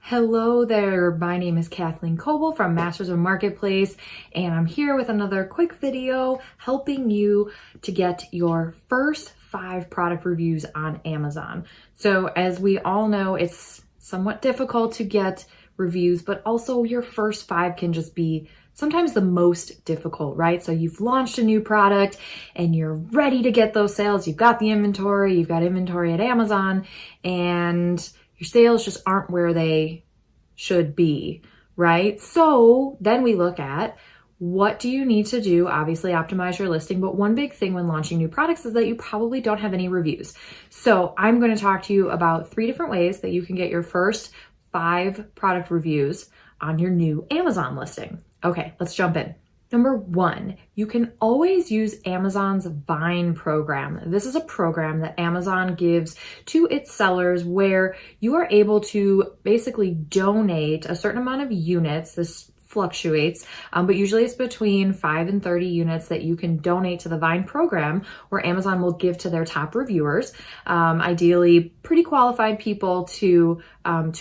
Hello there, my name is Kathleen Coble from Masters of Marketplace, and I'm here with another quick video helping you to get your first 5 product reviews on Amazon. So as we all know, it's somewhat difficult to get reviews, but also your first 5 can just be sometimes the most difficult, right? So you've launched a new product and you're ready to get those sales. You've got the inventory, you've got inventory at Amazon, and your sales just aren't where they should be, right? So then we look at what do you need to do? Obviously optimize your listing, but one big thing when launching new products is that you probably don't have any reviews. So I'm going to talk to you about 3 different ways that you can get your first 5 product reviews on your new Amazon listing. Okay, let's jump in. Number 1, you can always use Amazon's Vine program. This is a program that Amazon gives to its sellers where you are able to basically donate a certain amount of units. This fluctuates, but usually it's between 5 and 30 units that you can donate to the Vine program, where Amazon will give to their top reviewers, ideally pretty qualified people to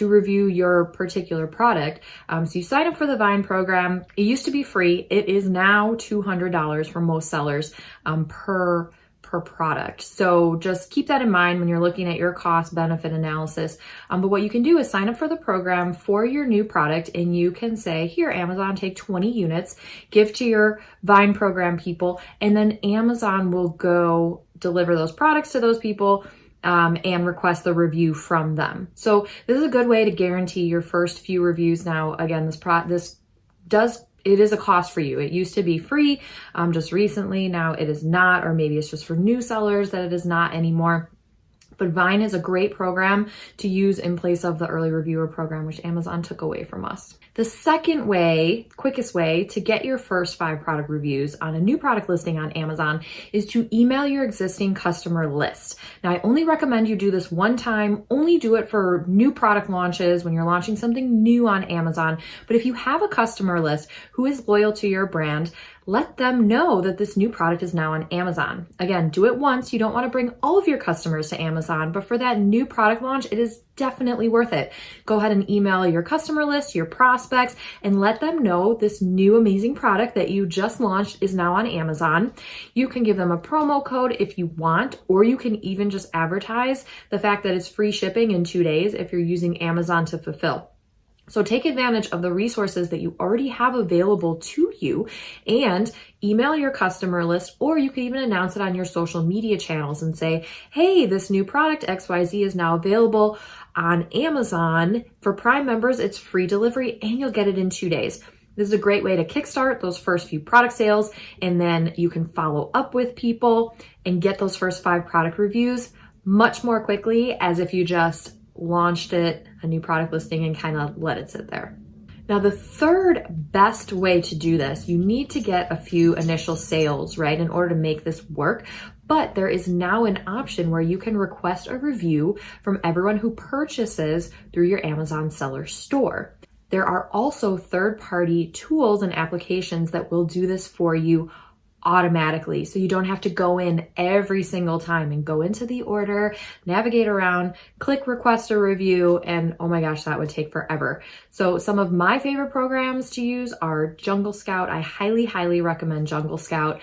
review your particular product. So you sign up for the Vine program. It used to be free. It is now $200 for most sellers per product. So just keep that in mind when you're looking at your cost benefit analysis. But what you can do is sign up for the program for your new product, and you can say, here, Amazon, take 20 units, give to your Vine program people, and then Amazon will go deliver those products to those people and request the review from them. So this is a good way to guarantee your first few reviews. Now, again, it is a cost for you. It used to be free just recently. Now it is not, or maybe it's just for new sellers that it is not anymore. But Vine is a great program to use in place of the early reviewer program, which Amazon took away from us. The second way, quickest way to get your first 5 product reviews on a new product listing on Amazon is to email your existing customer list. Now, I only recommend you do this one time. Only do it for new product launches when you're launching something new on Amazon. But if you have a customer list who is loyal to your brand, let them know that this new product is now on Amazon. Again, do it once. You don't want to bring all of your customers to Amazon, but for that new product launch, it is definitely worth it. Go ahead and email your customer list, your prospects, and let them know this new amazing product that you just launched is now on Amazon. You can give them a promo code if you want, or you can even just advertise the fact that it's free shipping in 2 days if you're using Amazon to fulfill. So take advantage of the resources that you already have available to you and email your customer list, or you can even announce it on your social media channels and say, hey, this new product XYZ is now available on Amazon. For Prime members, it's free delivery and you'll get it in 2 days. This is a great way to kickstart those first few product sales, and then you can follow up with people and get those first 5 product reviews much more quickly as if you just launched it, a new product listing, and kind of let it sit there. Now, the third best way to do this, you need to get a few initial sales, right, in order to make this work. But there is now an option where you can request a review from everyone who purchases through your Amazon seller store. There are also third-party tools and applications that will do this for you automatically. So you don't have to go in every single time and go into the order, navigate around, click request a review, and oh my gosh, that would take forever. So some of my favorite programs to use are JungleScout. I highly, highly recommend JungleScout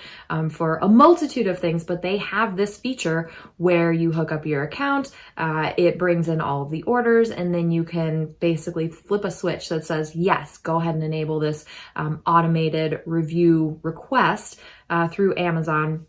for a multitude of things, but they have this feature where you hook up your account, it brings in all of the orders, and then you can basically flip a switch that says, yes, go ahead and enable this automated review request through Amazon.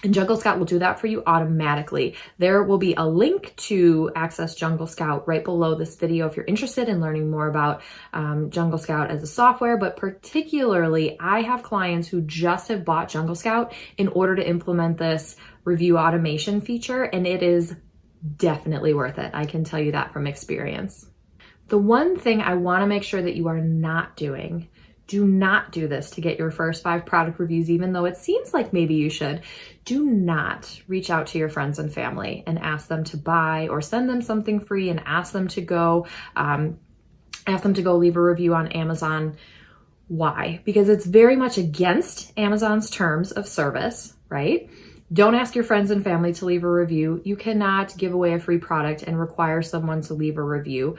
And JungleScout will do that for you automatically. There will be a link to access JungleScout right below this video if you're interested in learning more about JungleScout as a software. But particularly, I have clients who just have bought JungleScout in order to implement this review automation feature, and it is definitely worth it. I can tell you that from experience. The one thing I want to make sure that you are not doing, do not do this to get your first 5 product reviews, even though it seems like maybe you should. Do not reach out to your friends and family and ask them to buy, or send them something free and ask them to go leave a review on Amazon. Why? Because it's very much against Amazon's terms of service, right? Don't ask your friends and family to leave a review. You cannot give away a free product and require someone to leave a review.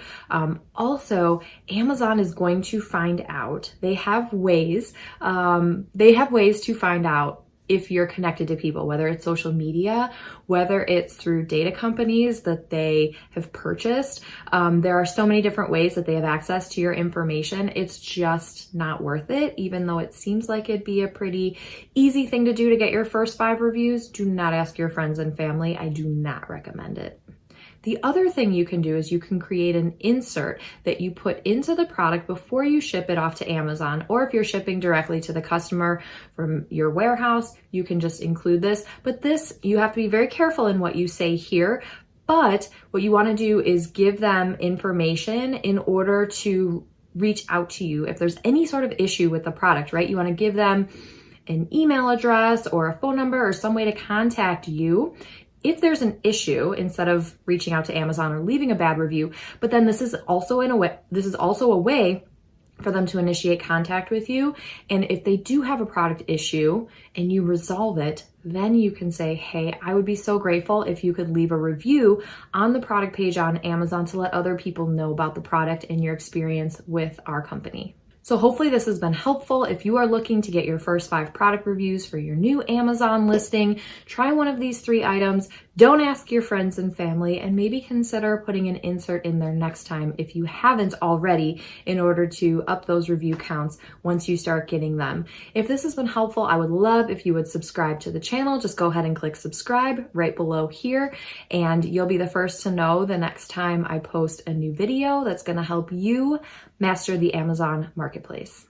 Also, Amazon is going to find out. They have ways to find out if you're connected to people, whether it's social media, whether it's through data companies that they have purchased. There are so many different ways that they have access to your information. It's just not worth it, even though it seems like it'd be a pretty easy thing to do to get your first 5 reviews. Do not ask your friends and family. I do not recommend it. The other thing you can do is you can create an insert that you put into the product before you ship it off to Amazon, or if you're shipping directly to the customer from your warehouse, you can just include this. But this, you have to be very careful in what you say here. But what you want to do is give them information in order to reach out to you if there's any sort of issue with the product, right? You want to give them an email address or a phone number or some way to contact you if there's an issue, instead of reaching out to Amazon or leaving a bad review. But then this is also a way for them to initiate contact with you. And if they do have a product issue and you resolve it, then you can say, hey, I would be so grateful if you could leave a review on the product page on Amazon to let other people know about the product and your experience with our company. So hopefully this has been helpful. If you are looking to get your first 5 product reviews for your new Amazon listing, try one of these 3 items. Don't ask your friends and family, and maybe consider putting an insert in there next time if you haven't already, in order to up those review counts once you start getting them. If this has been helpful, I would love if you would subscribe to the channel. Just go ahead and click subscribe right below here, and you'll be the first to know the next time I post a new video that's going to help you master the Amazon marketplace.